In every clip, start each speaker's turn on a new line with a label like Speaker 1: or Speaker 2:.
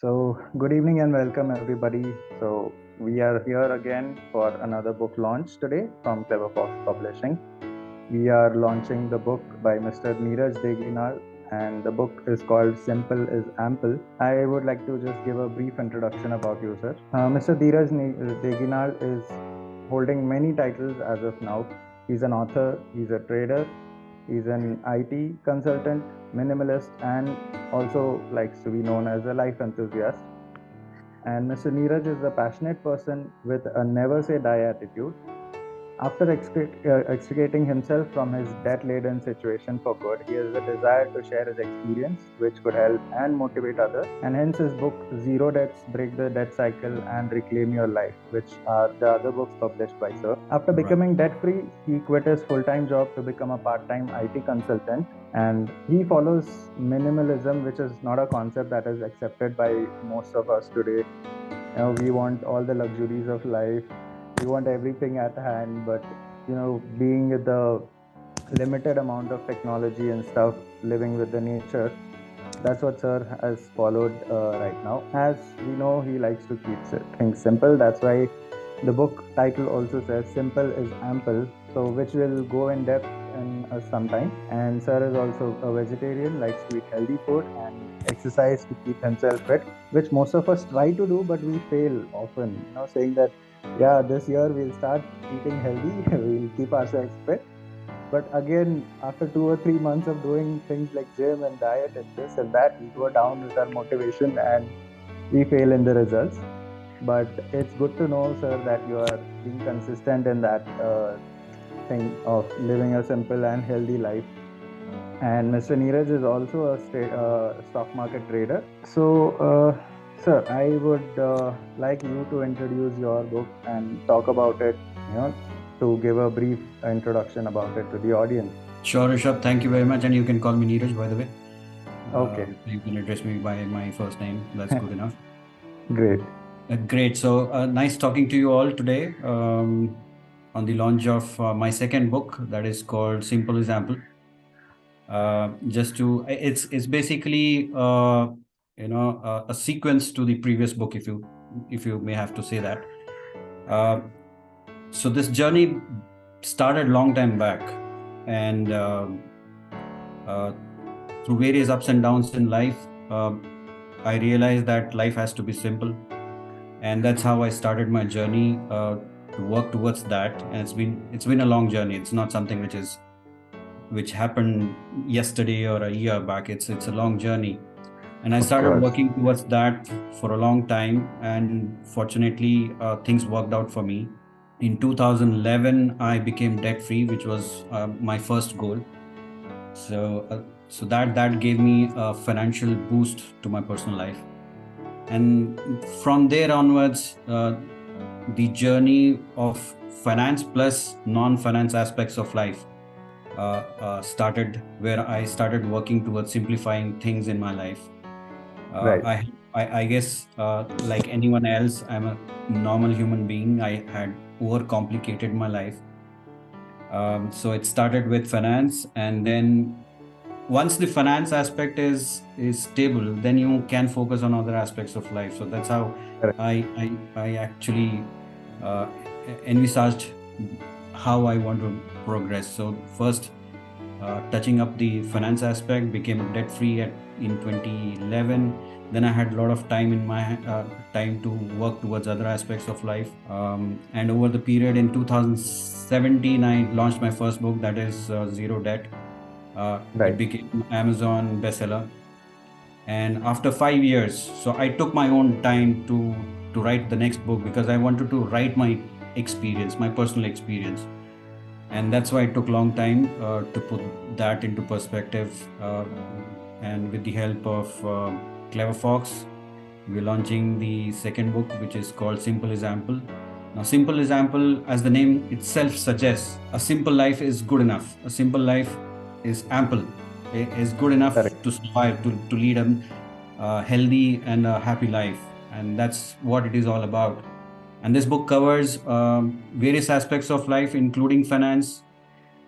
Speaker 1: Good evening and welcome everybody. We are here again for another book launch today from Clever Fox Publishing. We are launching the book by Mr. Neeraj Deginal, and the book is called Simple is Ample. I would like to just give a brief introduction about you, sir. Mr. Deginal is holding many titles as of now. He's an author, he's a trader, he's an IT consultant, minimalist, and also likes to be known as a life enthusiast. And Mr. Neeraj is a passionate person with a never say die attitude. After extricating himself from his debt laden situation for good, he has a desire to share his experience, which could help and motivate others. And hence, his book Zero Debts, Break the Debt Cycle, and Reclaim Your Life, which are the other books published by Sir. After becoming debt free, he quit his full time job to become a part time IT consultant. And he follows minimalism, which is not a concept that is accepted by most of us today. We want all the luxuries of life, we want everything at hand, but being with the limited amount of technology and stuff, living with the nature, that's what Sir has followed right now. As we know, he likes to keep things simple. That's why the book title also says Simple is Ample, so which will go in depth in some time. And Sir is also a vegetarian, likes to eat healthy food and exercise to keep himself fit, which most of us try to do, but we fail often. Saying that, yeah, this year we'll start eating healthy, we'll keep ourselves fit. But again, after 2 or 3 months of doing things like gym and diet and this and that, we go down with our motivation and we fail in the results. But it's good to know, sir, that you are being consistent in that thing of living a simple and healthy life. And Mr. Neeraj is also a stock market trader. Sir, I would like you to introduce your book and talk about it, to give a brief introduction about it to the audience.
Speaker 2: Sure, Rishabh. Thank you very much. And you can call me Neeraj, by the way.
Speaker 1: Okay.
Speaker 2: You can address me by my first name. That's good enough.
Speaker 1: Great.
Speaker 2: Great. So nice talking to you all today on the launch of my second book that is called Simple is Ample. It's basically a sequence to the previous book, if you may have to say that. So this journey started long time back, and through various ups and downs in life, I realized that life has to be simple, and that's how I started my journey to work towards that. And it's been a long journey. It's not something which happened yesterday or a year back. It's a long journey, and I started working towards that for a long time. And fortunately, things worked out for me. In 2011, I became debt free, which was my first goal. So that gave me a financial boost to my personal life. And from there onwards, the journey of finance plus non-finance aspects of life started, where I started working towards simplifying things in my life.
Speaker 1: Right.
Speaker 2: I guess, like anyone else, I'm a normal human being. I had overcomplicated my life. So it started with finance, and then once the finance aspect is stable, then you can focus on other aspects of life. So that's how I actually envisaged how I want to progress. So first, touching up the finance aspect, became debt free in 2011. Then I had a lot of time in my time to work towards other aspects of life. And over the period in 2017, I launched my first book, that is Zero Debt. It became Amazon bestseller. And after 5 years, so I took my own time to write the next book, because I wanted to write my experience, my personal experience. And that's why it took a long time to put that into perspective. And with the help of Clever Fox, we're launching the second book, which is called Simple is Ample. Now, Simple is Ample, as the name itself suggests, a simple life is good enough. A simple life is ample, is good enough to survive, to lead a healthy and a happy life. And that's what it is all about. And this book covers various aspects of life, including finance,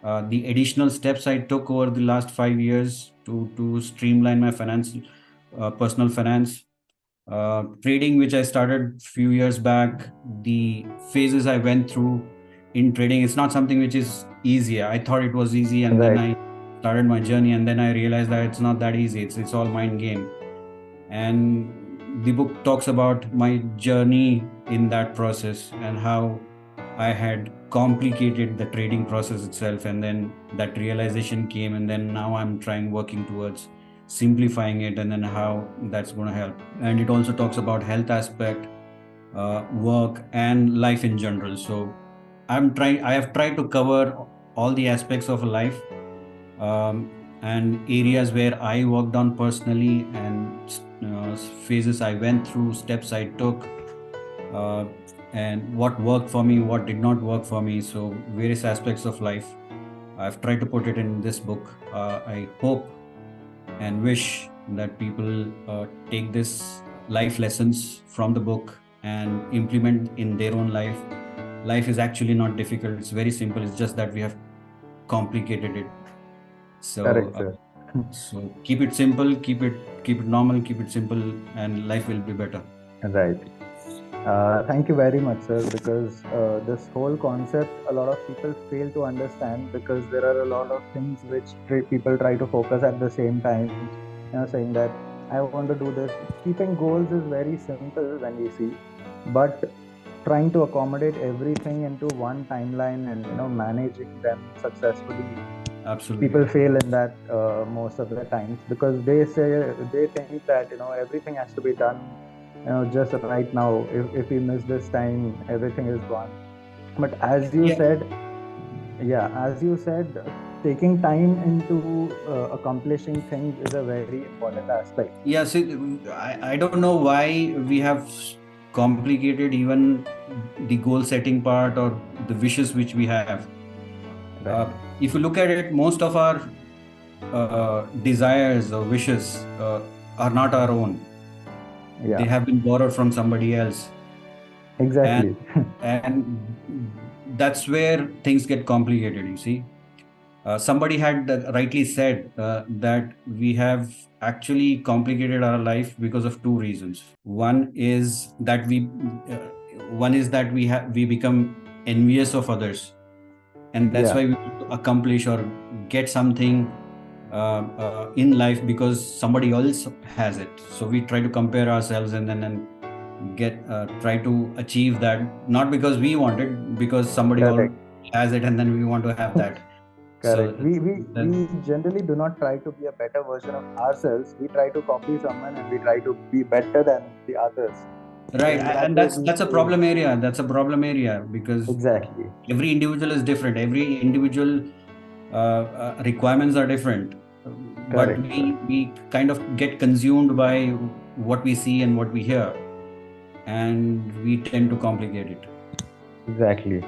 Speaker 2: the additional steps I took over the last 5 years to streamline my finance, personal finance, Trading, which I started few years back, the phases I went through in trading, it's not something which is easy. I thought it was easy, and then I started my journey, and then I realized that it's not that easy. It's all mind game. And the book talks about my journey in that process and how I had complicated the trading process itself, and then that realization came, and then now I'm working towards simplifying it, and then how that's going to help. And it also talks about health aspect, work, and life in general. So I have tried to cover all the aspects of life, and areas where I worked on personally, and phases I went through, steps I took, uh, and what worked for me, what did not work for me. So various aspects of life, I've tried to put it in this book. I hope and wish that people take this life lessons from the book and implement in their own life. Life is actually not difficult. It's very simple. It's just that we have complicated it. So,
Speaker 1: Correct, sir.
Speaker 2: So keep it simple, keep it normal, keep it simple, and life will be better.
Speaker 1: Right. Thank you very much, sir, because this whole concept a lot of people fail to understand, because there are a lot of things which people try to focus at the same time. Saying that I want to do this. Keeping goals is very simple when we see, but trying to accommodate everything into one timeline and managing them successfully,
Speaker 2: Absolutely.
Speaker 1: people fail in that most of the times, because they think that everything has to be done just right now. If we miss this time, everything is gone. But as you said, taking time into accomplishing things is a very important aspect.
Speaker 2: Yeah, see, I don't know why we have complicated even the goal setting part or the wishes which we have.
Speaker 1: Right.
Speaker 2: If you look at it, most of our desires or wishes are not our own.
Speaker 1: Yeah.
Speaker 2: They have been borrowed from somebody else.
Speaker 1: Exactly.
Speaker 2: And that's where things get complicated, you see. Somebody had rightly said that we have actually complicated our life because of two reasons. One is that we become envious of others, and that's why we want to accomplish or get something in life because somebody else has it. So we try to compare ourselves and then try to achieve that, not because we want it, because somebody else has it, and then we want to have that.
Speaker 1: Correct.
Speaker 2: So
Speaker 1: we generally do not try to be a better version of ourselves. We try to copy someone and we try to be better than the others.
Speaker 2: Right, and that's a problem area. That's a problem area because
Speaker 1: exactly
Speaker 2: every individual is different. Every individual requirements are different. But we kind of get consumed by what we see and what we hear, and we tend to complicate it.
Speaker 1: Exactly.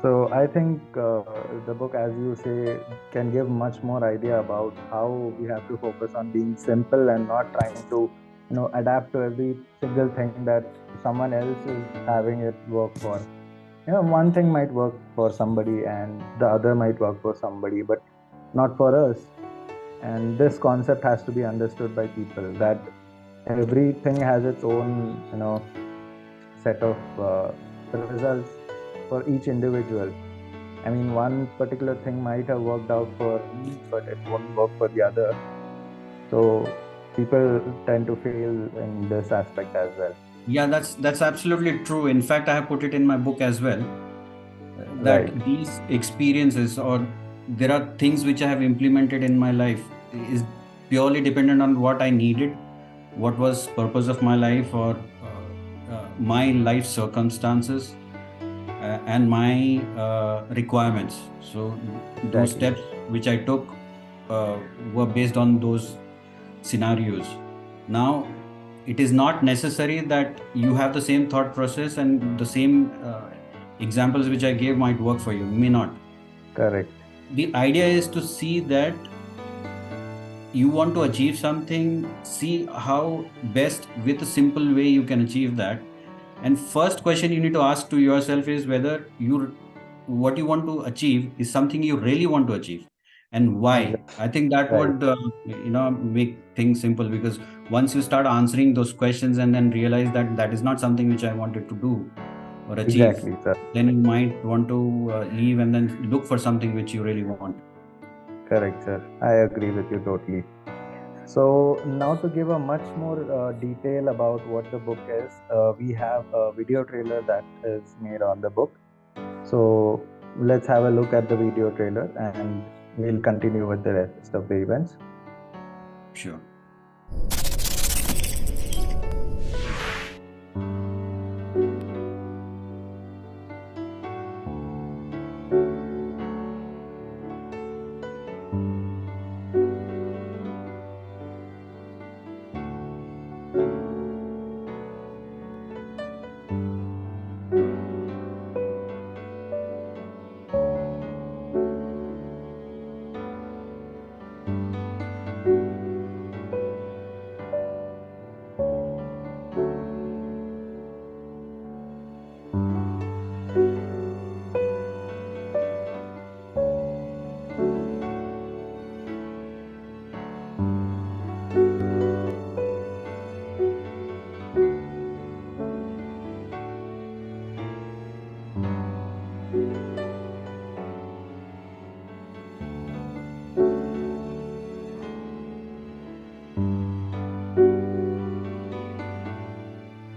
Speaker 1: So I think the book, as you say, can give much more idea about how we have to focus on being simple and not trying to, adapt to every single thing that someone else is having it work for. One thing might work for somebody and the other might work for somebody, but not for us. And this concept has to be understood by people, that everything has its own, set of results for each individual. I mean, one particular thing might have worked out for me, but it won't work for the other. So people tend to fail in this aspect as well.
Speaker 2: Yeah, that's absolutely true. In fact, I have put it in my book as well, that these experiences, or there are things which I have implemented in my life, is purely dependent on what I needed, what was purpose of my life, or my life circumstances, and my requirements. So those steps which I took were based on those scenarios. Now, it is not necessary that you have the same thought process and the same examples which I gave might work for you, may not.
Speaker 1: Correct.
Speaker 2: The idea is to see that you want to achieve something, see how best with a simple way you can achieve that. And first question you need to ask to yourself is whether what you want to achieve is something you really want to achieve, and why. I think that would make things simple, because once you start answering those questions and then realize that that is not something which I wanted to do or achieve,
Speaker 1: Exactly, sir.
Speaker 2: then you might want to leave and then look for something which you really want.
Speaker 1: Correct, sir. I agree with you totally. So now to give a much more detail about what the book is, we have a video trailer that is made on the book. So let's have a look at the video trailer and we'll continue with the rest of the events.
Speaker 2: Sure.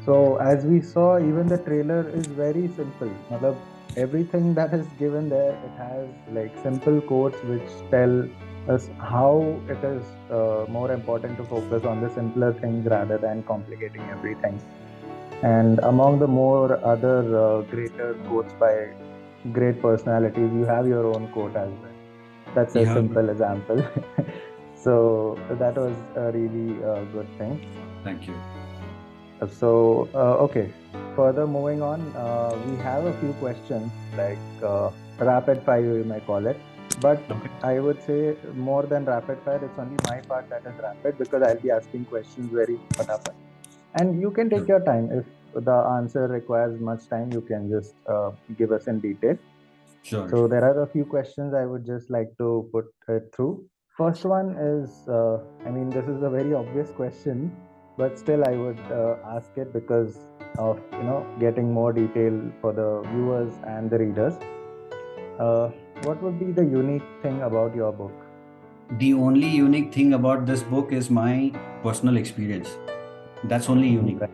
Speaker 1: So as we saw, even the trailer is very simple. Matlab, everything that is given there, it has like simple quotes which tell us how it is more important to focus on the simpler things rather than complicating everything. And among the more other greater quotes by great personalities, you have your own quote as well. That's a
Speaker 2: Yeah.
Speaker 1: simple example. So that was a really good thing.
Speaker 2: Thank you.
Speaker 1: So, okay, further moving on, we have a few questions like rapid fire, you may call it. But
Speaker 2: Okay.
Speaker 1: I would say more than rapid fire, it's only my part that is rapid because I'll be asking questions very fatapat. And you can take
Speaker 2: Sure.
Speaker 1: your time. If the answer requires much time, you can just give us in detail.
Speaker 2: Sure.
Speaker 1: So there are a few questions I would just like to put it through. First one is, I mean, this is a very obvious question, but still I would ask it because of getting more detail for the viewers and the readers. What would be the unique thing about your book?
Speaker 2: The only unique thing about this book is my personal experience. That's only unique.
Speaker 1: Right,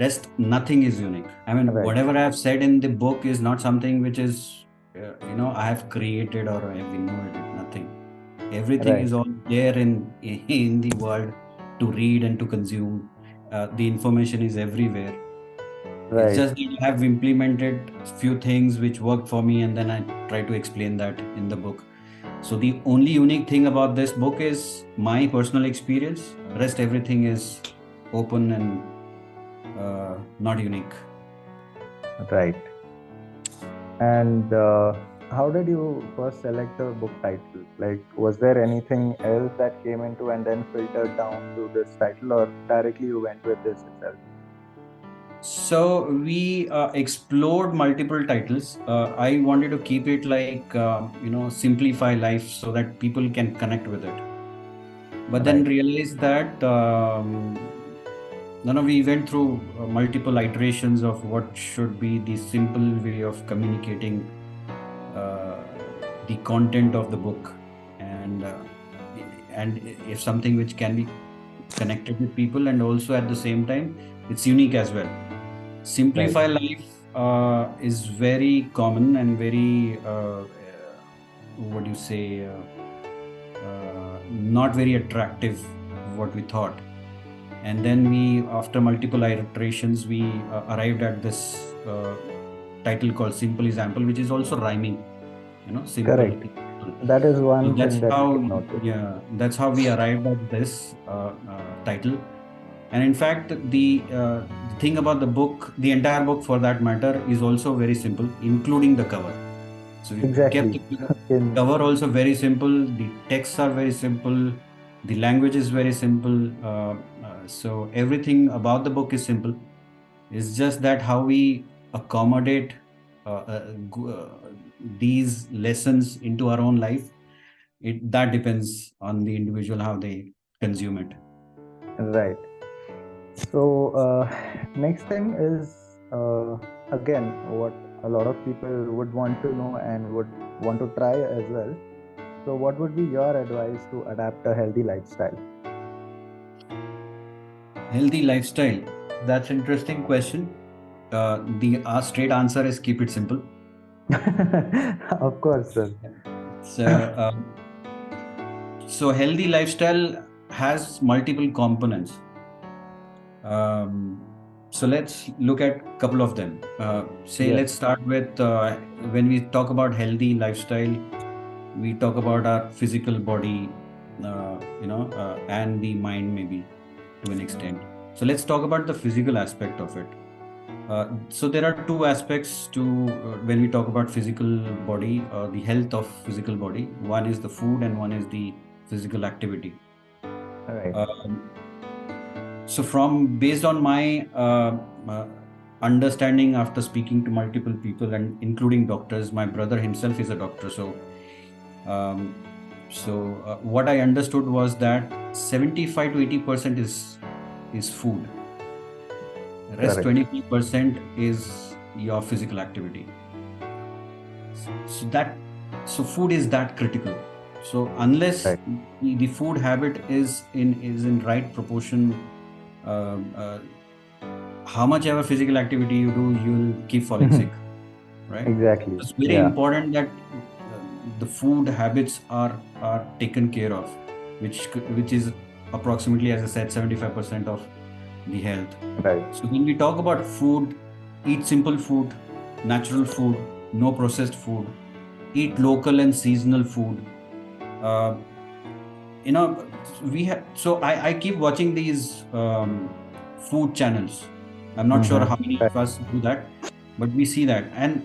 Speaker 2: Rest, nothing is unique. I mean,
Speaker 1: right,
Speaker 2: whatever I have said in the book is not something which is, I have created or I have innovated. Nothing. Everything
Speaker 1: right,
Speaker 2: is all there in the world to read and to consume. The information is everywhere. It's
Speaker 1: right,
Speaker 2: just that I have implemented few things which worked for me, and then I try to explain that in the book. So the only unique thing about this book is my personal experience. Rest everything is open and not unique.
Speaker 1: right. And how did you first select the book title? Like, was there anything else that came into and then filtered down to this title, or directly you went with this itself?
Speaker 2: So we explored multiple titles. I wanted to keep it like simplify life so that people can connect with it. But then
Speaker 1: Right,
Speaker 2: realized that we went through multiple iterations of what should be the simple way of communicating uh, the content of the book, and if something which can be connected with people, and also at the same time it's unique as well.
Speaker 1: right,
Speaker 2: Simplify life is very common and very what do you say not very attractive, what we thought. And then we, after multiple iterations, we arrived at this title called Simple Example, which is also rhyming, simple
Speaker 1: correct.
Speaker 2: example.
Speaker 1: That is
Speaker 2: So
Speaker 1: one
Speaker 2: that's
Speaker 1: thing that we
Speaker 2: how,
Speaker 1: can notice.
Speaker 2: yeah, that's how we arrived at this title. And in fact, the thing about the book, the entire book for that matter, is also very simple, including the cover. So we kept
Speaker 1: Exactly.
Speaker 2: the
Speaker 1: In
Speaker 2: cover also very simple. The texts are very simple. The language is very simple. So everything about the book is simple. It's just that how we accommodate these lessons into our own life. That depends on the individual how they consume it.
Speaker 1: right. So next thing is again what a lot of people would want to know and would want to try as well. So what would be your advice to adapt a healthy lifestyle?
Speaker 2: Healthy lifestyle. That's an interesting question. The straight answer is keep it simple.
Speaker 1: Of course, sir.
Speaker 2: So, so healthy lifestyle has multiple components. So let's look at a couple of them.
Speaker 1: Yes.
Speaker 2: Let's start with when we talk about healthy lifestyle, we talk about our physical body, and the mind maybe to an extent. So let's talk about the physical aspect of it. So there are two aspects to when we talk about physical body, the health of physical body. One is the food and one is the physical activity.
Speaker 1: All right.
Speaker 2: So from based on my understanding after speaking to multiple people and including doctors, my brother himself is a doctor. So what I understood was that 75 to 80% is food. The rest
Speaker 1: Correct.
Speaker 2: 25% is your physical activity. So food is that critical. So unless
Speaker 1: Right.
Speaker 2: the food habit is in right proportion, how much ever physical activity you do, you'll keep falling sick, right?
Speaker 1: Exactly.
Speaker 2: It's very
Speaker 1: Yeah.
Speaker 2: important that the food habits are taken care of, which is approximately, as I said, 75% of the health.
Speaker 1: Right.
Speaker 2: So when we talk about food, eat simple food, natural food, no processed food, eat local and seasonal food. Uh, we have. So I keep watching these food channels. I'm not sure how many
Speaker 1: Right.
Speaker 2: of us do that, but we see that, and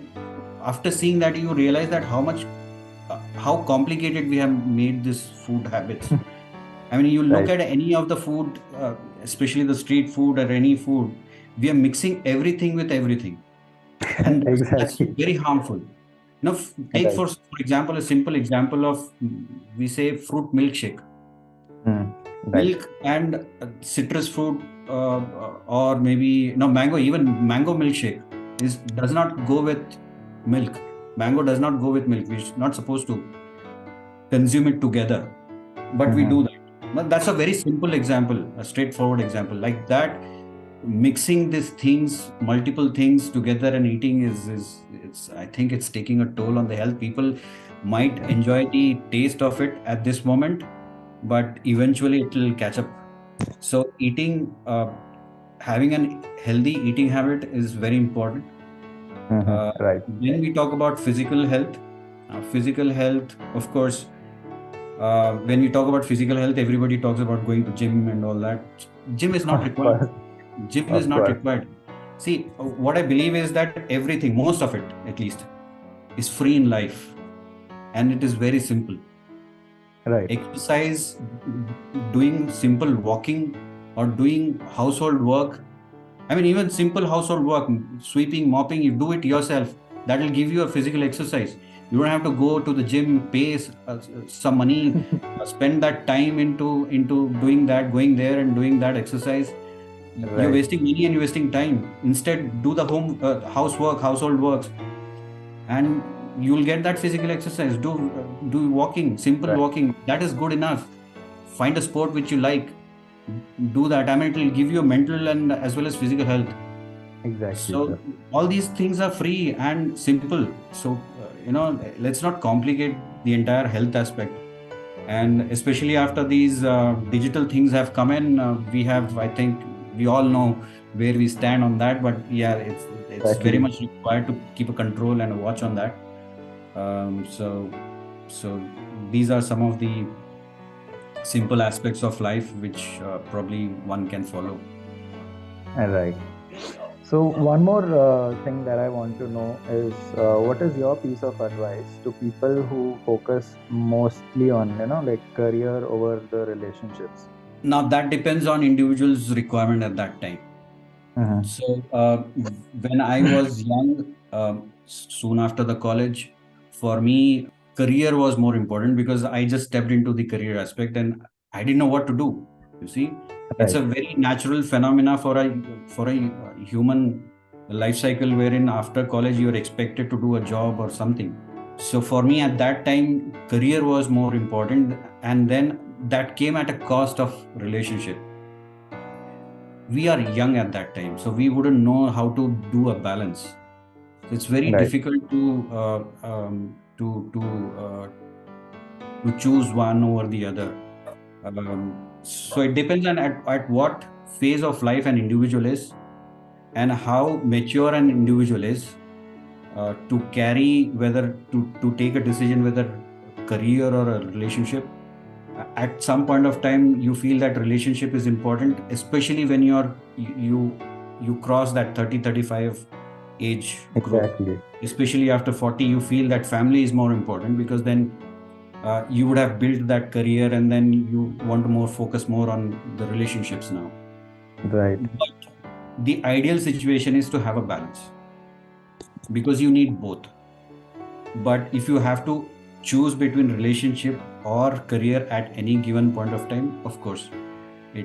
Speaker 2: after seeing that, you realize that how complicated we have made this food habits. I mean, you look
Speaker 1: Right.
Speaker 2: at any of the food, especially the street food or any food, we are mixing everything with everything, and that's
Speaker 1: Exactly.
Speaker 2: very harmful. Take
Speaker 1: Right.
Speaker 2: for example a simple example of, we say, fruit milkshake.
Speaker 1: Right.
Speaker 2: Milk and citrus fruit, or maybe no mango, even mango milkshake does not go with milk. Mango does not go with milk. We're not supposed to consume it together, but we do that. But that's a very simple example, a straightforward example. Like that, mixing these things, multiple things together and eating is it's I think it's taking a toll on the health. People might enjoy the taste of it at this moment, but eventually it will catch up. So having a healthy eating habit is very important.
Speaker 1: Right.
Speaker 2: When we talk about physical health, of course, when we talk about physical health, everybody talks about going to gym and all that. Gym is not
Speaker 1: Of
Speaker 2: required.
Speaker 1: course.
Speaker 2: Gym is
Speaker 1: Of
Speaker 2: not
Speaker 1: course.
Speaker 2: required. See, what I believe is that everything, most of it at least, is free in life, and it is very simple.
Speaker 1: Right.
Speaker 2: Exercise, doing simple walking, or doing household work. I mean, even simple household work, sweeping, mopping, you do it yourself. That will give you a physical exercise. You don't have to go to the gym, pay some money, spend that time into doing that, going there and doing that exercise. You're
Speaker 1: Right.
Speaker 2: wasting money and you're wasting time. Instead, do the household works, and you'll get that physical exercise. Do walking, simple
Speaker 1: Right.
Speaker 2: walking. That is good enough. Find a sport which you like. Do that. I mean, it will give you mental and as well as physical health.
Speaker 1: Exactly,
Speaker 2: So
Speaker 1: sir.
Speaker 2: all these things are free and simple. So let's not complicate the entire health aspect. And especially after these digital things have come in, we have, I think, we all know where we stand on that. But yeah, it's very
Speaker 1: Exactly.
Speaker 2: much required to keep a control and a watch on that. So these are some of the simple aspects of life which probably one can follow.
Speaker 1: Right. So one more thing that I want to know is what is your piece of advice to people who focus mostly on like career over the relationships?
Speaker 2: Now that depends on individual's requirement at that time. So when I was young, soon after the college, for me, career was more important because I just stepped into the career aspect and I didn't know what to do. You see, it's a
Speaker 1: Right.
Speaker 2: very natural phenomena for a human life cycle, wherein after college you're expected to do a job or something. So for me at that time, career was more important, and then that came at a cost of relationship. We are young at that time, so we wouldn't know how to do a balance. So it's very
Speaker 1: Right.
Speaker 2: difficult to choose one over the other. So it depends on at what phase of life an individual is, and how mature an individual is, to carry, whether to take a decision, whether career or a relationship. At some point of time you feel that relationship is important, especially when you cross that 30-35 age group.
Speaker 1: Exactly.
Speaker 2: Especially after 40 you feel that family is more important, because then you would have built that career, and then you want to more focus more on the relationships now.
Speaker 1: Right.
Speaker 2: But the ideal situation is to have a balance, because you need both. But if you have to choose between relationship or career at any given point of time, of course, a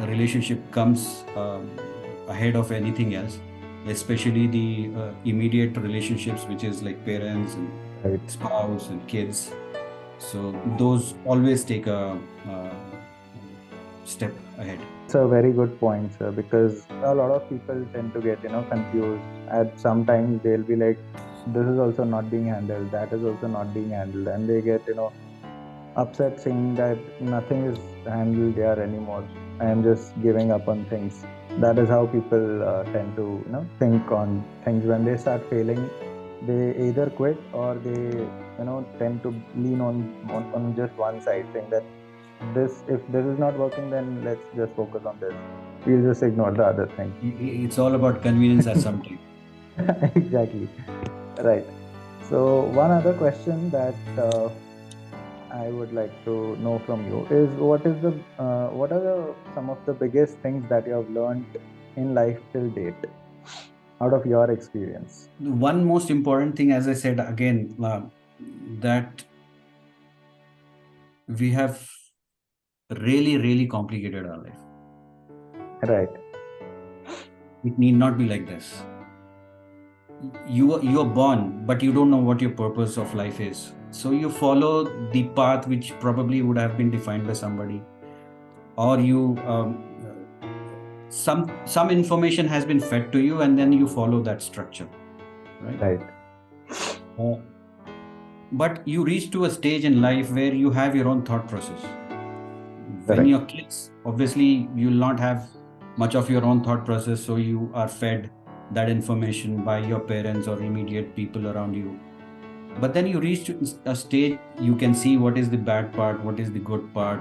Speaker 2: relationship comes ahead of anything else, especially the immediate relationships, which is like parents and
Speaker 1: Right.
Speaker 2: spouse and kids. So those always take a step ahead.
Speaker 1: It's a very good point, sir, because a lot of people tend to get, confused. At sometimes they'll be like, this is also not being handled, that is also not being handled, and they get, upset saying that nothing is handled there anymore. I am just giving up on things. That is how people tend to, think on things. When they start failing, they either quit or they, tend to lean on just one side, saying that if this is not working, then let's just focus on this. We'll just ignore the other thing.
Speaker 2: It's all about convenience at some time.
Speaker 1: Exactly. Right. So one other question that I would like to know from you is what are some of the biggest things that you have learned in life till date out of your experience?
Speaker 2: One most important thing, as I said again, that we have really, really complicated our life.
Speaker 1: Right.
Speaker 2: It need not be like this. You're born, but you don't know what your purpose of life is. So you follow the path which probably would have been defined by somebody, or some information has been fed to you, and then you follow that structure, right?
Speaker 1: Right.
Speaker 2: But you reach to a stage in life where you have your own thought process. When
Speaker 1: Correct.
Speaker 2: you're kids, obviously you'll not have much of your own thought process, so you are fed that information by your parents or immediate people around you. But then you reach to a stage, you can see what is the bad part, what is the good part,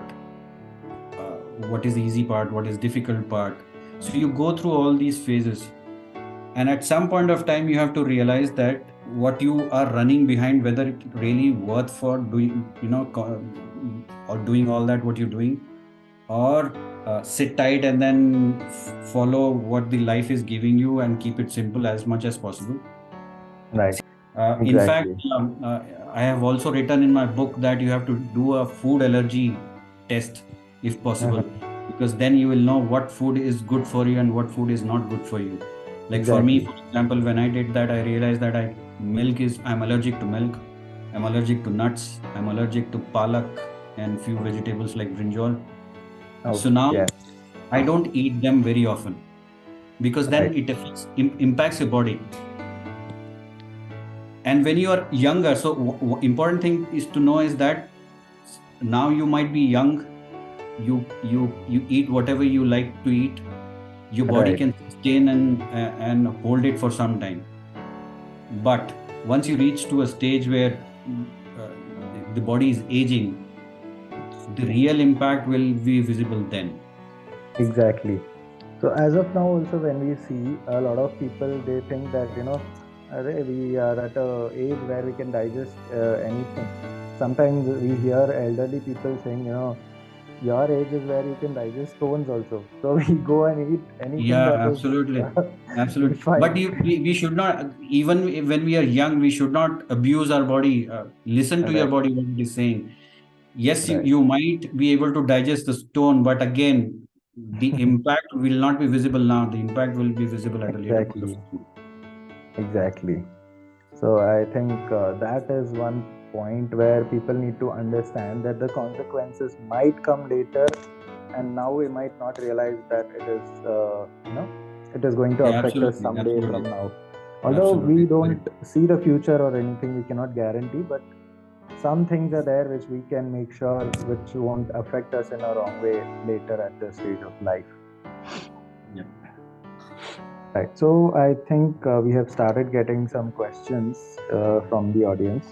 Speaker 2: what is the easy part, what is difficult part. So you go through all these phases, and at some point of time you have to realize that what you are running behind, whether it really worth for doing, or doing all that what you're doing, or sit tight and then follow what the life is giving you and keep it simple as much as possible.
Speaker 1: Right.
Speaker 2: In fact,
Speaker 1: Exactly.
Speaker 2: I have also written in my book that you have to do a food allergy test if possible, because then you will know what food is good for you and what food is not good for you. Like for me,
Speaker 1: Exactly.
Speaker 2: for example, when I did that, I realized that I'm allergic to milk, I'm allergic to nuts, I'm allergic to palak and few vegetables like brinjal.
Speaker 1: Oh,
Speaker 2: So now
Speaker 1: yeah.
Speaker 2: I don't eat them very often, because then
Speaker 1: Right.
Speaker 2: it impacts your body. And when you are younger, so important thing is to know is that now you might be young, you eat whatever you like to eat, your body
Speaker 1: Right.
Speaker 2: can sustain and hold it for some time. But once you reach to a stage where uh, the body is aging, the real impact will be visible then.
Speaker 1: Exactly. So as of now, also when we see a lot of people, they think that "Arey, we are at a age where we can digest anything." Sometimes we hear elderly people saying, your age is where you can digest stones also. So we go and eat anything
Speaker 2: Yeah,
Speaker 1: that is
Speaker 2: absolutely.
Speaker 1: we
Speaker 2: Absolutely. But
Speaker 1: find.
Speaker 2: we should not, even when we are young, we should not abuse our body. Listen to your
Speaker 1: Right.
Speaker 2: body, what it is saying. Yes,
Speaker 1: Right.
Speaker 2: you might be able to digest the stone, but again, the impact will not be visible now. The impact will be visible at a later point of
Speaker 1: Exactly.
Speaker 2: time.
Speaker 1: Exactly. So I think that is one point where people need to understand that the consequences might come later, and now we might not realize that it is, it is going to
Speaker 2: Yeah,
Speaker 1: affect us
Speaker 2: absolutely,
Speaker 1: someday from
Speaker 2: absolutely,
Speaker 1: now. Although we
Speaker 2: absolutely. Very
Speaker 1: don't see the future or anything, we cannot guarantee, but some things are there which we can make sure which won't affect us in a wrong way later at this stage of life.
Speaker 2: yeah.
Speaker 1: Right. So I think we have started getting some questions from the audience.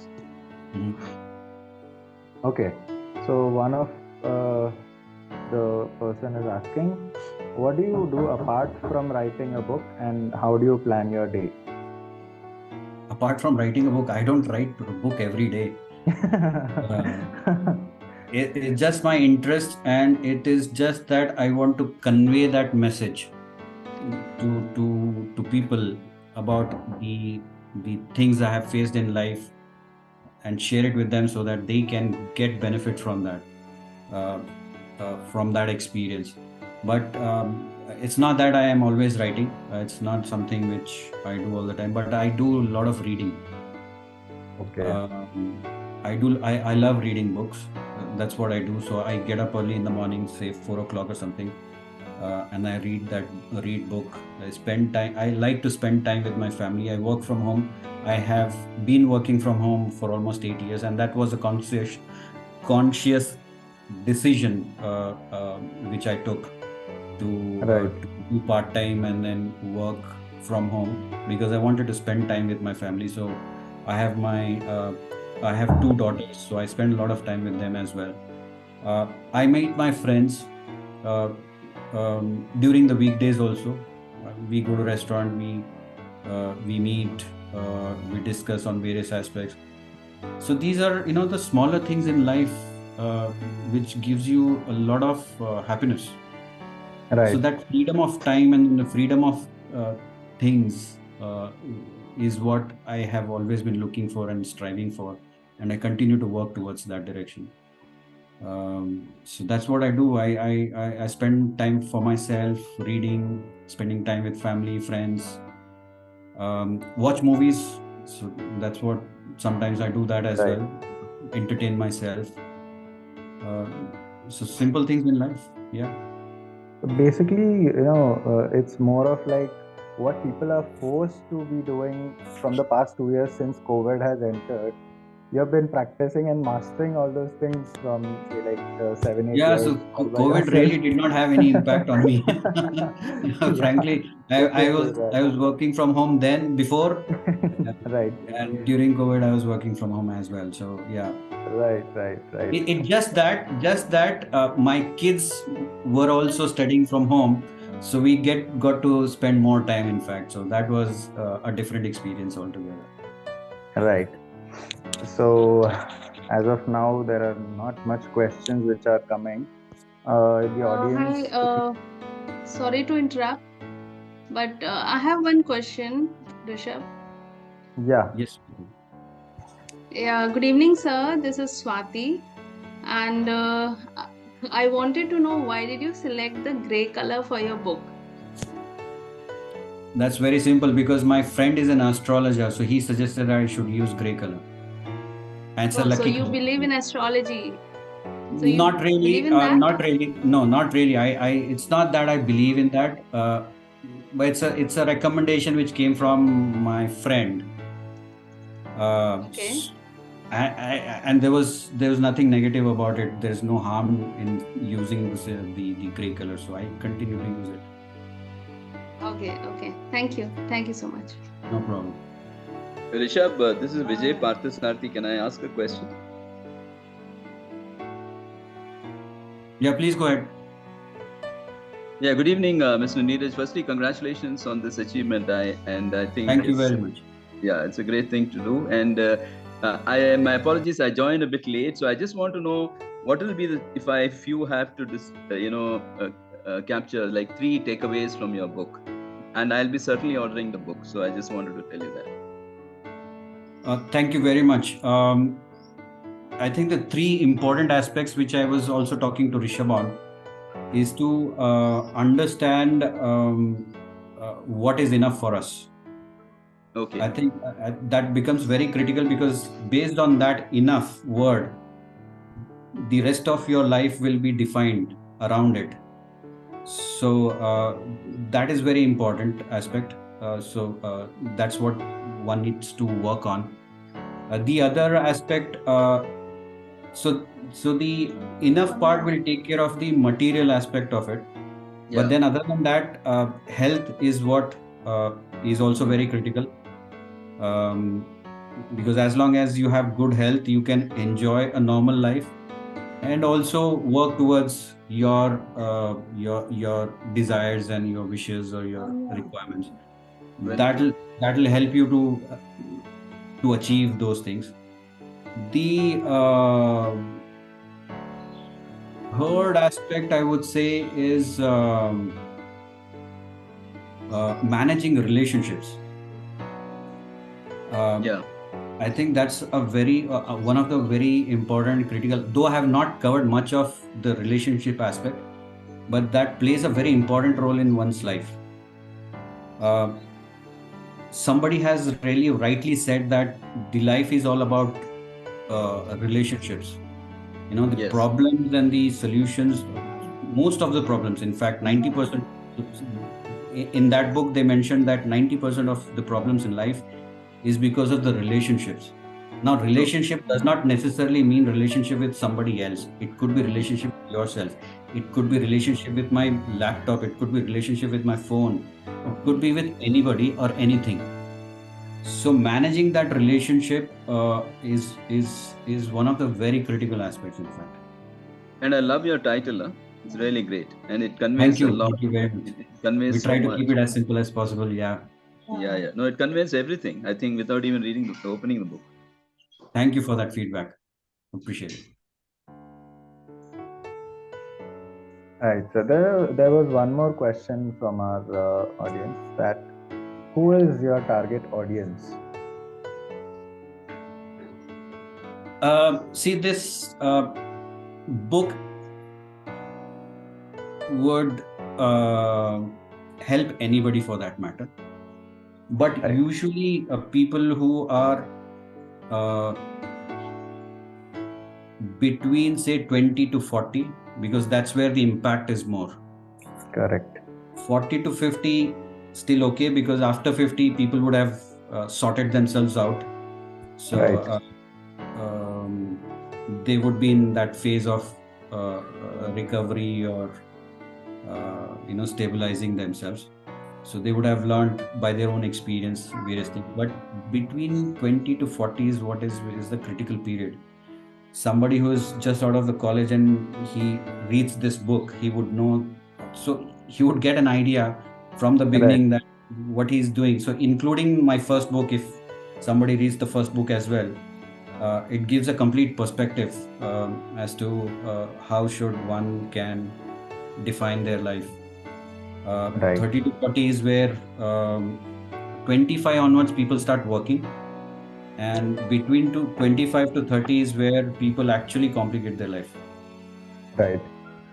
Speaker 2: Mhm.
Speaker 1: Okay. So one of the person is asking, what do you do apart from writing a book, and how do you plan your day?
Speaker 2: Apart from writing a book, I don't write a book every day. Uh, it's just my interest, and it is just that I want to convey that message to people about the things I have faced in life, and share it with them so that they can get benefit uh, from that experience. But it's not that I am always writing. It's not something which I do all the time, but I do a lot of reading.
Speaker 1: Okay.
Speaker 2: Um, I love reading books. That's what I do. So I get up early in the morning, say 4 o'clock or something, and I read book. I spend time. I like to spend time with my family. I work from home. I have been working from home for almost 8 years, and that was a conscious decision which I took
Speaker 1: Right.
Speaker 2: to do part time and then work from home, because I wanted to spend time with my family. So I have I have two daughters, so I spend a lot of time with them as well. I meet my friends uh, during the weekdays also. We go to restaurant, we meet, we discuss on various aspects. So these are, the smaller things in life which gives you a lot of happiness. So
Speaker 1: Right.
Speaker 2: that freedom of time and the freedom of things is what I have always been looking for and striving for, and I continue to work towards that direction. So that's what I do. I spend time for myself, reading, spending time with family, friends, watch movies. So that's what sometimes I do that as
Speaker 1: Right.
Speaker 2: well, entertain myself. Uh, so simple things in life. Yeah.
Speaker 1: Basically, it's more of like what people are forced to be doing from the past 2 years since COVID has entered. You have been practicing and mastering all those things from, say, like 7, 8
Speaker 2: Yeah,
Speaker 1: years
Speaker 2: so
Speaker 1: all by
Speaker 2: COVID
Speaker 1: yourself.
Speaker 2: really did not have any impact on me.
Speaker 1: Yeah,
Speaker 2: Frankly,
Speaker 1: good to hear
Speaker 2: I was working from home then before,
Speaker 1: that. Right,
Speaker 2: and during COVID I was working from home as well. So yeah,
Speaker 1: right, right, right.
Speaker 2: it just that my kids were also studying from home, so we got to spend more time. In fact, so that was a different experience altogether.
Speaker 1: Right. So, as of now, there are not much questions which are coming. The
Speaker 3: Hi,
Speaker 1: audience,
Speaker 3: sorry to interrupt, but I have one question, Rishabh.
Speaker 1: yeah,
Speaker 2: Yes.
Speaker 3: Yeah, good evening, sir. This is Swati, and I wanted to know why did you select the gray color for your book?
Speaker 2: That's very simple, because my friend is an astrologer, so he suggested I should use gray color. And it's a
Speaker 3: Oh, so
Speaker 2: lucky
Speaker 3: you
Speaker 2: color.
Speaker 3: believe in astrology? So you
Speaker 2: Not
Speaker 3: believe
Speaker 2: really,
Speaker 3: in that?
Speaker 2: not really. No, not really. It's not that I believe in that, but it's a recommendation which came from my friend.
Speaker 3: Okay.
Speaker 2: And there was nothing negative about it. There's no harm in using the gray color, so I continue to use it.
Speaker 3: Okay, okay. Thank you so much.
Speaker 2: No problem.
Speaker 4: Rishabh, this is Vijay Parthasarthi. Can I ask a question?
Speaker 2: Yeah, please go ahead.
Speaker 4: Yeah, good evening, Mr. Neeraj. Firstly, congratulations on this achievement. I think
Speaker 2: Thank you very much.
Speaker 4: Yeah, it's a great thing to do. And my apologies, I joined a bit late, so I just want to know what will be if you have to capture like 3 takeaways from your book, and I'll be certainly ordering the book. So I just wanted to tell you that.
Speaker 2: Thank you very much. I think the three important aspects which I was also talking to Rishabh on. is to understand what is enough for us.
Speaker 4: Okay.
Speaker 2: I think that becomes very critical, because based on that enough word, the rest of your life will be defined around it. So that is very important aspect. That's what one needs to work on. The other aspect, so the enough part will take care of the material aspect of it.
Speaker 4: Yeah.
Speaker 2: But then other than that, health is what is also very critical. Because as long as you have good health, you can enjoy a normal life and also work towards your desires and your wishes or your requirements.
Speaker 4: Very
Speaker 2: That'll help you to achieve those things. The third aspect, I would say, is managing relationships.
Speaker 4: Yeah.
Speaker 2: I think that's a very one of the very important critical. Though I have not covered much of the relationship aspect, but that plays a very important role in one's life. Somebody has really rightly said that the life is all about relationships. The
Speaker 4: Yes.
Speaker 2: problems and the solutions, most of the problems, in fact 90%, in that book they mentioned that 90% of the problems in life is because of the relationships. Now, relationship does not necessarily mean relationship with somebody else. It could be relationship with yourself. It could be relationship with my laptop. It could be relationship with my phone. It could be with anybody or anything. So managing that relationship is one of the very critical aspects, in fact.
Speaker 4: And I love your title. Huh? It's really great, and it
Speaker 2: Thank
Speaker 4: conveys a
Speaker 2: you.
Speaker 4: lot.
Speaker 2: Thank you very much.
Speaker 4: It conveys
Speaker 2: We
Speaker 4: so
Speaker 2: try to
Speaker 4: much.
Speaker 2: keep it as simple as possible. Yeah.
Speaker 4: Yeah. No, it conveys everything. I think without even reading the opening the book.
Speaker 2: Thank you for that feedback. Appreciate it.
Speaker 1: Right. So there was one more question from our audience, that who is your target audience?
Speaker 2: See, this book would help anybody for that matter. But
Speaker 1: Right.
Speaker 2: usually people who are between, say, 20 to 40, because that's where the impact is more.
Speaker 1: Correct.
Speaker 2: 40 to 50, still okay, because after 50, people would have sorted themselves out. So
Speaker 1: Right.
Speaker 2: they would be in that phase of recovery or stabilizing themselves. So they would have learned by their own experience various things. But between 20 to 40 is what is the critical period. Somebody who is just out of the college and he reads this book, he would know. So he would get an idea from the beginning that what he's doing. So including my first book, if somebody reads the first book as well, it gives a complete perspective as to how should one can define their life.
Speaker 1: Right.
Speaker 2: 30 to 40 is where 25 onwards people start working, and between 25 to 30 is where people actually complicate their life.
Speaker 1: Right.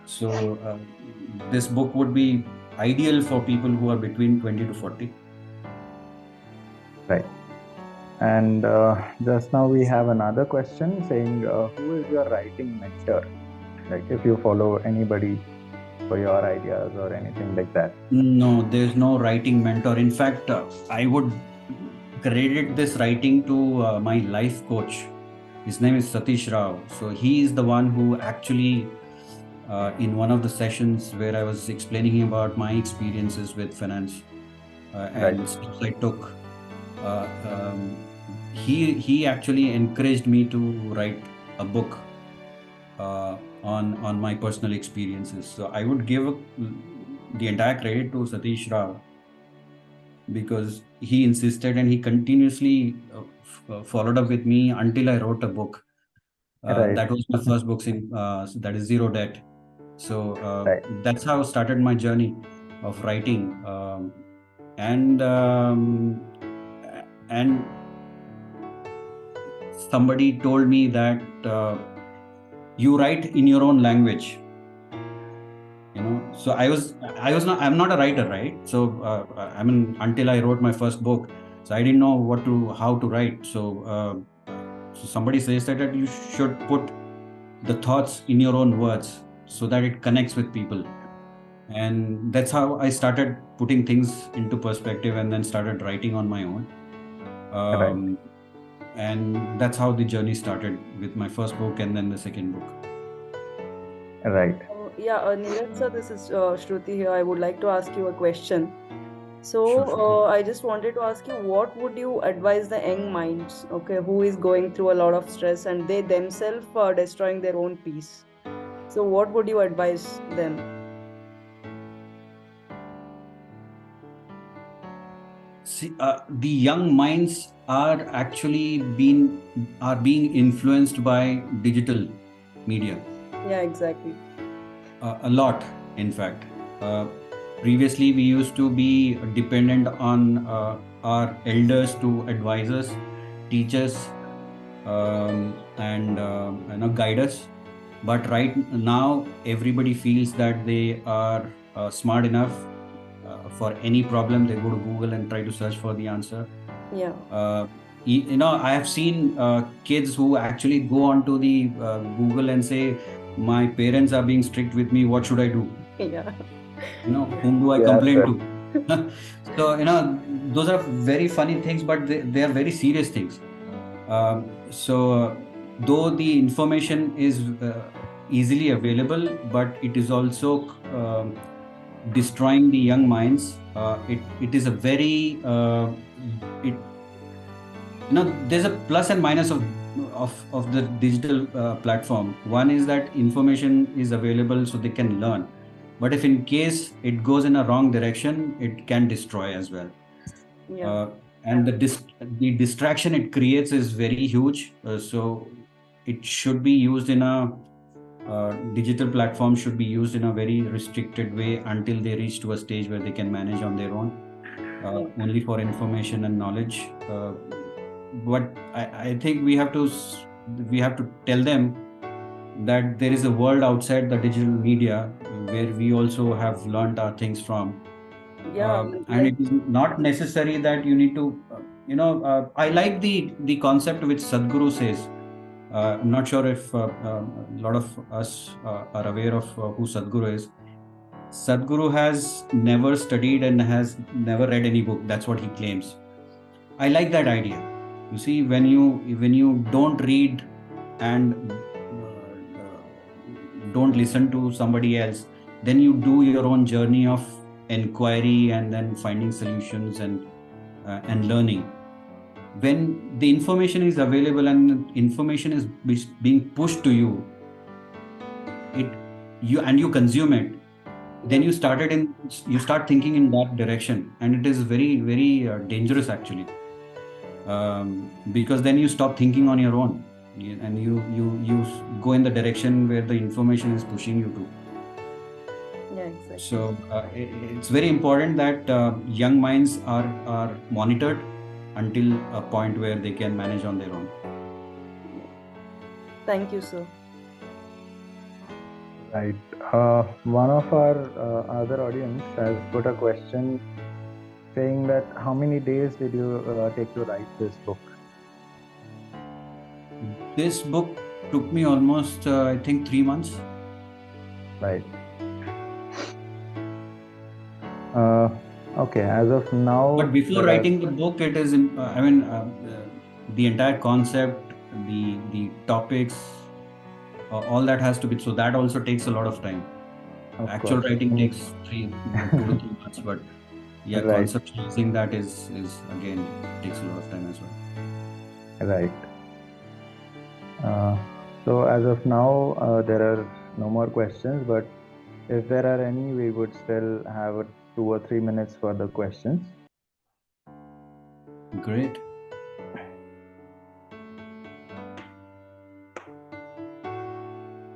Speaker 2: So this book would be ideal for people who are between 20 to 40.
Speaker 1: Right. And just now we have another question saying, who is your writing mentor? Like if you follow anybody for your ideas or anything like that.
Speaker 2: No, there's no writing mentor. In fact, I would credit this writing to my life coach. His name is Satish Rao. So he is the one who actually, in one of the sessions where I was explaining about my experiences with finance and steps I took, he actually encouraged me to write a book on my personal experiences. So I would give the entire credit to Satish Rao, because he insisted and he continuously followed up with me until I wrote a book. That was my first book, that is Zero Debt. So that's how I started my journey of writing. And somebody told me that you write in your own language. So I'm not a writer, right? So I mean, until I wrote my first book, so I didn't know how to write. So somebody says that you should put the thoughts in your own words so that it connects with people. And that's how I started putting things into perspective and then started writing on my own.
Speaker 1: Right.
Speaker 2: And that's how the journey started with my first book and then the second book.
Speaker 1: Right.
Speaker 5: Neeraj sir, this is Shruti here. I would like to ask you a question. So,
Speaker 2: Sure, Shruti.
Speaker 5: I just wanted to ask you, what would you advise the young minds, okay, who is going through a lot of stress and they themselves are destroying their own peace? So, what would you advise them?
Speaker 2: See, the young minds are actually being influenced by digital media.
Speaker 5: Yeah, exactly.
Speaker 2: A lot, in fact. Previously, we used to be dependent on our elders to advise us, teach us, and guide us. But right now, everybody feels that they are smart enough. For any problem, they go to Google and try to search for the answer.
Speaker 5: Yeah.
Speaker 2: I have seen kids who actually go onto the Google and say, my parents are being strict with me, what should I do?
Speaker 5: Yeah.
Speaker 2: Whom do I
Speaker 1: Yeah,
Speaker 2: complain
Speaker 1: sir.
Speaker 2: to? So, those are very funny things, but they are very serious things. Though the information is easily available, but it is also destroying the young minds. It is a very there's a plus and minus of the digital platform. One is that information is available so they can learn, but if in case it goes in a wrong direction, it can destroy as well.
Speaker 5: Yeah.
Speaker 2: And the distraction it creates is very huge. So it should be used in a digital platform should be used in a very restricted way until they reach to a stage where they can manage on their own, only for information and knowledge. But I think we have to tell them that there is a world outside the digital media where we also have learned our things from.
Speaker 5: Yeah.
Speaker 2: And it is not necessary that you need to, I like the concept which Sadhguru says. I'm not sure if a lot of us are aware of who Sadhguru is. Sadhguru has never studied and has never read any book. That's what he claims. I like that idea. You see, when you don't read and don't listen to somebody else, then you do your own journey of inquiry and then finding solutions and learning. When the information is available and information is being pushed to you, you consume it, then you start thinking in that direction, and it is very, very dangerous actually, because then you stop thinking on your own, and you go in the direction where the information is pushing you to.
Speaker 5: Yeah, exactly.
Speaker 2: So it's very important that young minds are monitored until a point where they can manage on their own.
Speaker 5: Thank you, sir.
Speaker 1: Right. One of our other audience has put a question saying that how many days did you take to write this book?
Speaker 2: This book took me almost, I think, 3 months.
Speaker 1: Right. Okay, as of now.
Speaker 2: But before writing the book, it is, the entire concept, the topics, all that has to be, so that also takes a lot of time. Actual writing takes 2 to 3 months, but yeah,
Speaker 1: Right.
Speaker 2: conceptualizing that is again takes a lot of time as well.
Speaker 1: Right. So as of now, there are no more questions, but if there are any, we would still have 2 or 3 minutes for the questions.
Speaker 2: Great.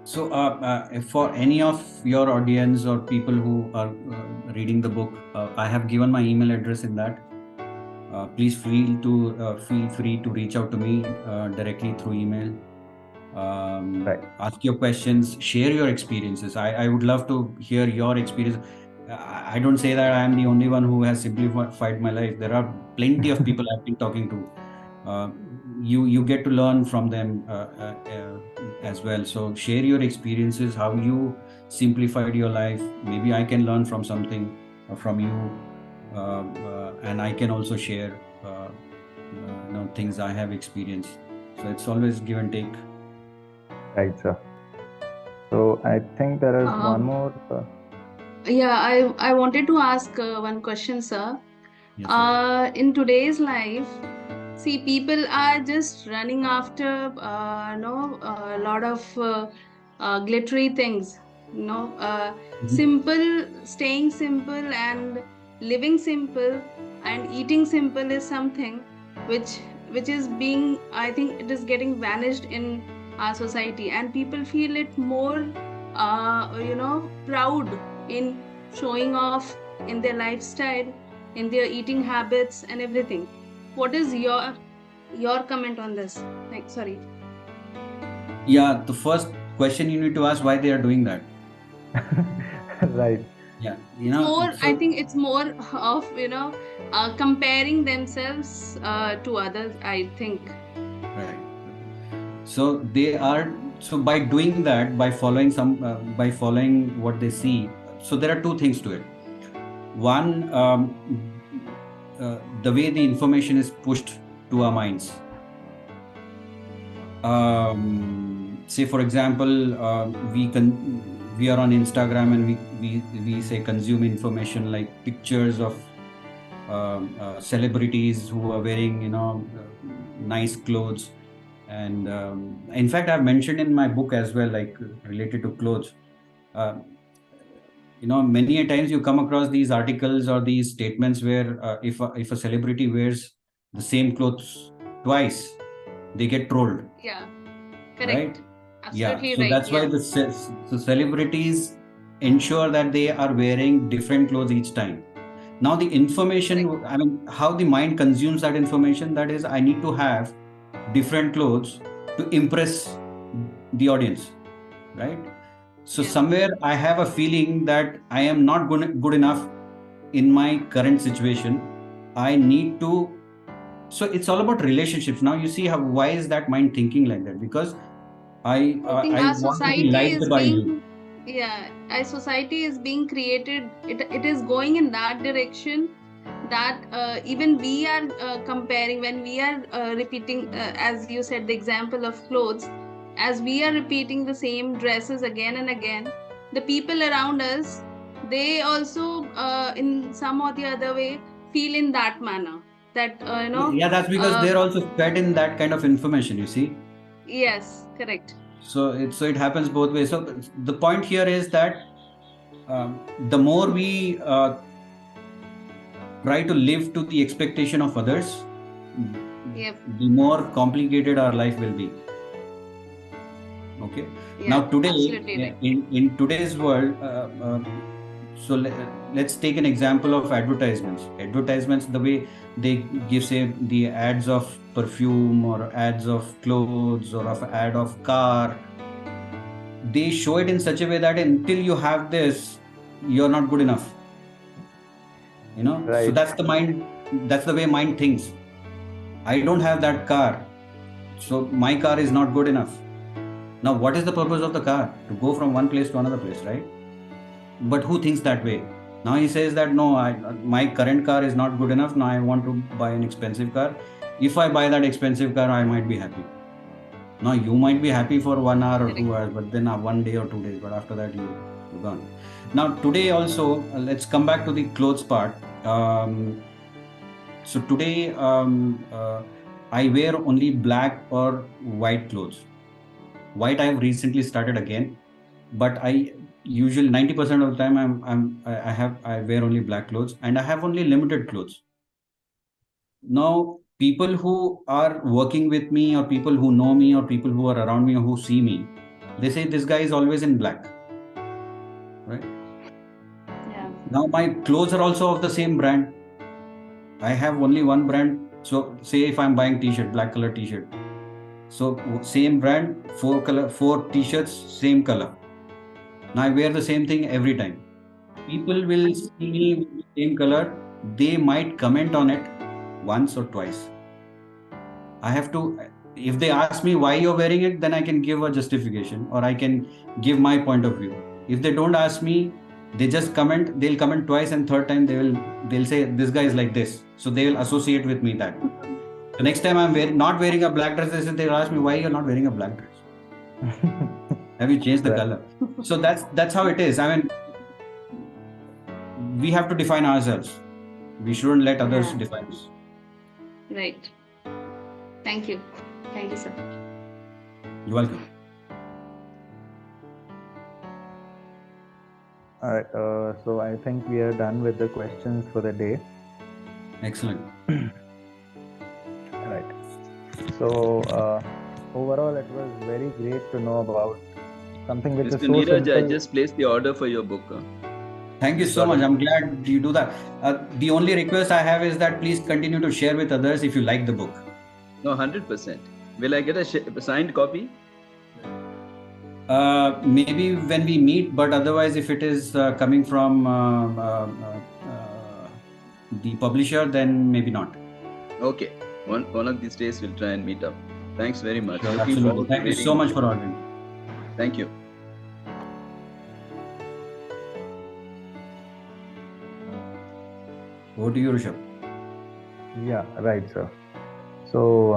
Speaker 2: So for any of your audience or people who are reading the book, I have given my email address in that. Please feel free to reach out to me directly through email.
Speaker 1: Right.
Speaker 2: Ask your questions, share your experiences. I would love to hear your experience. I don't say that I am the only one who has simplified my life. There are plenty of people I've been talking to. You get to learn from them as well. So share your experiences, how you simplified your life. Maybe I can learn from something from you, and I can also share things I have experienced. So it's always give and take.
Speaker 1: Right, sir. So I think there is one more.
Speaker 3: Yeah, I wanted to ask one question, sir.
Speaker 2: Yes, sir.
Speaker 3: In today's life, see, people are just running after a lot of glittery things. Simple, staying simple and living simple and eating simple is something which is being, I think it is getting vanished in our society, and people feel it more proud in showing off in their lifestyle, in their eating habits and everything. What is your comment on this? Like, sorry.
Speaker 2: Yeah, the first question you need to ask why they are doing that.
Speaker 1: Right.
Speaker 2: Yeah,
Speaker 3: I think it's more of comparing themselves to others, I think.
Speaker 2: Right. So by doing that, by following what they see. So there are two things to it. One, the way the information is pushed to our minds. Say for example, we are on Instagram and we say consume information like pictures of celebrities who are wearing nice clothes, and in fact I've mentioned in my book as well, like related to clothes. Many a times you come across these articles or these statements where if a celebrity wears the same clothes twice, they get trolled.
Speaker 3: Yeah, correct.
Speaker 2: Right?
Speaker 3: Absolutely
Speaker 2: So
Speaker 3: right.
Speaker 2: that's why the celebrities ensure that they are wearing different clothes each time. Now the information,
Speaker 3: Correct.
Speaker 2: I mean, how the mind consumes that information, that is, I need to have different clothes to impress the audience, right? So
Speaker 3: Yeah.
Speaker 2: somewhere I have a feeling that I am not good enough in my current situation. I need to. So it's all about relationships. Now you see why is that mind thinking like that? Because I
Speaker 3: think
Speaker 2: I
Speaker 3: our
Speaker 2: want to be
Speaker 3: society
Speaker 2: liked
Speaker 3: is
Speaker 2: by you.
Speaker 3: being, yeah, our society is being created. It is going in that direction that even we are comparing when we are repeating, as you said, the example of clothes, as we are repeating the same dresses again and again, the people around us, they also in some or the other way feel in that manner that
Speaker 2: Yeah, that's because they're also fed in that kind of information, you see.
Speaker 3: yes, correct.
Speaker 2: So it happens both ways. So the point here is that the more we try to live to the expectation of others,
Speaker 3: Yep.
Speaker 2: the more complicated our life will be. Okay.
Speaker 3: Yeah,
Speaker 2: Now today,
Speaker 3: absolutely right.
Speaker 2: in today's world, so let's take an example of advertisements. Advertisements, the way they give, say, the ads of perfume or ads of clothes or of ad of car, they show it in such a way that until you have this, you're not good enough.
Speaker 1: Right.
Speaker 2: So that's the way mind thinks. I don't have that car, so my car is not good enough. Now, what is the purpose of the car? To go from one place to another place, right? But who thinks that way? Now he says that no, my current car is not good enough. Now I want to buy an expensive car. If I buy that expensive car, I might be happy. Now you might be happy for 1 hour or 2 hours, but then 1 day or 2 days. But after that, you're gone. Now today also, let's come back to the clothes part. So today, I wear only black or white clothes. White I've recently started again, but I usually 90% of the time I wear only black clothes, and I have only limited clothes. Now people who are working with me or people who know me or people who are around me or who see me, they say this guy is always in black, right?
Speaker 3: Yeah.
Speaker 2: Now my clothes are also of the same brand. I have only one brand. So say if I'm buying t-shirt, black color t-shirt, So same brand, four t-shirts, same color. Now I wear the same thing every time. People will see me with the same color. They might comment on it once or twice. I have to, if they ask me why you're wearing it, then I can give a justification or I can give my point of view. If they don't ask me, they just comment, they'll comment twice, and third time they'll say this guy is like this. So they will associate with me that. The next time I'm not wearing a black dress, they'll ask me why you're not wearing a black dress. Have you changed the color? So that's how it is. I mean, we have to define ourselves. We shouldn't let others define us.
Speaker 3: Right. Thank you. Thank you, sir.
Speaker 2: You're welcome.
Speaker 1: All right. So I think we are done with the questions for the day.
Speaker 2: Excellent.
Speaker 1: Right. So overall, it was very great to know about something which is so
Speaker 4: Neeraj,
Speaker 1: simple.
Speaker 4: I just placed the order for your book.
Speaker 2: Thank you so much. I'm glad you do that. The only request I have is that please continue to share with others if you like the book.
Speaker 4: No, 100%. Will I get a signed copy?
Speaker 2: Maybe when we meet, but otherwise, if it is coming from the publisher, then maybe not.
Speaker 4: Okay. One of these days we'll try and meet up. Thanks very much.
Speaker 2: Sure, absolutely. Thank you so much for ordering.
Speaker 4: Thank you.
Speaker 2: Over to you, Rishabh.
Speaker 1: Yeah, right, sir. So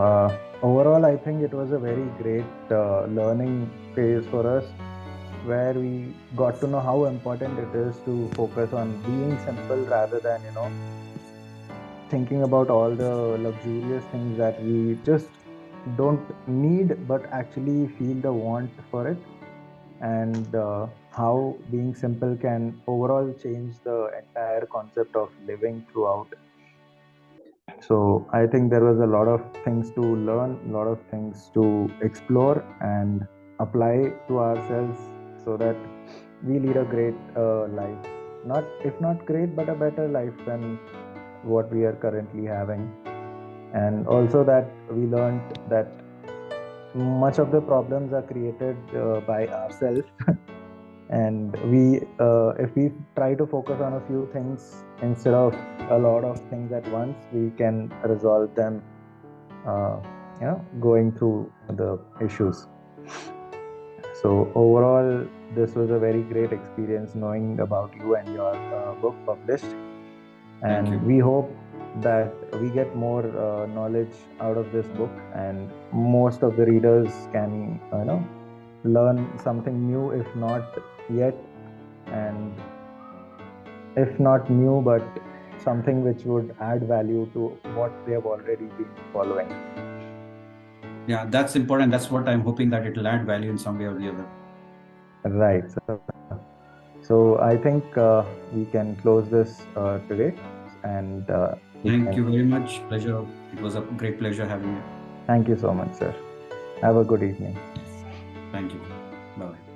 Speaker 1: overall, I think it was a very great learning phase for us, where we got to know how important it is to focus on being simple rather than, thinking about all the luxurious things that we just don't need but actually feel the want for it, and how being simple can overall change the entire concept of living throughout. So I think there was a lot of things to learn, a lot of things to explore and apply to ourselves, so that we lead a great life. If not great, but a better life than what we are currently having. And also that we learned that much of the problems are created by ourselves. And if we try to focus on a few things instead of a lot of things at once, we can resolve them, going through the issues. So overall, this was a very great experience knowing about you and your book published. And we hope that we get more knowledge out of this book, and most of the readers can learn something new, if not yet, and if not new, but something which would add value to what they have already been following.
Speaker 2: Yeah, that's important. That's what I'm hoping, that it will add value in some way or the other.
Speaker 1: Right. So I think we can close this today. And
Speaker 2: thank you very much. Pleasure. It was a great pleasure having you.
Speaker 1: Thank you so much, sir. Have a good evening.
Speaker 2: Thank you. Bye.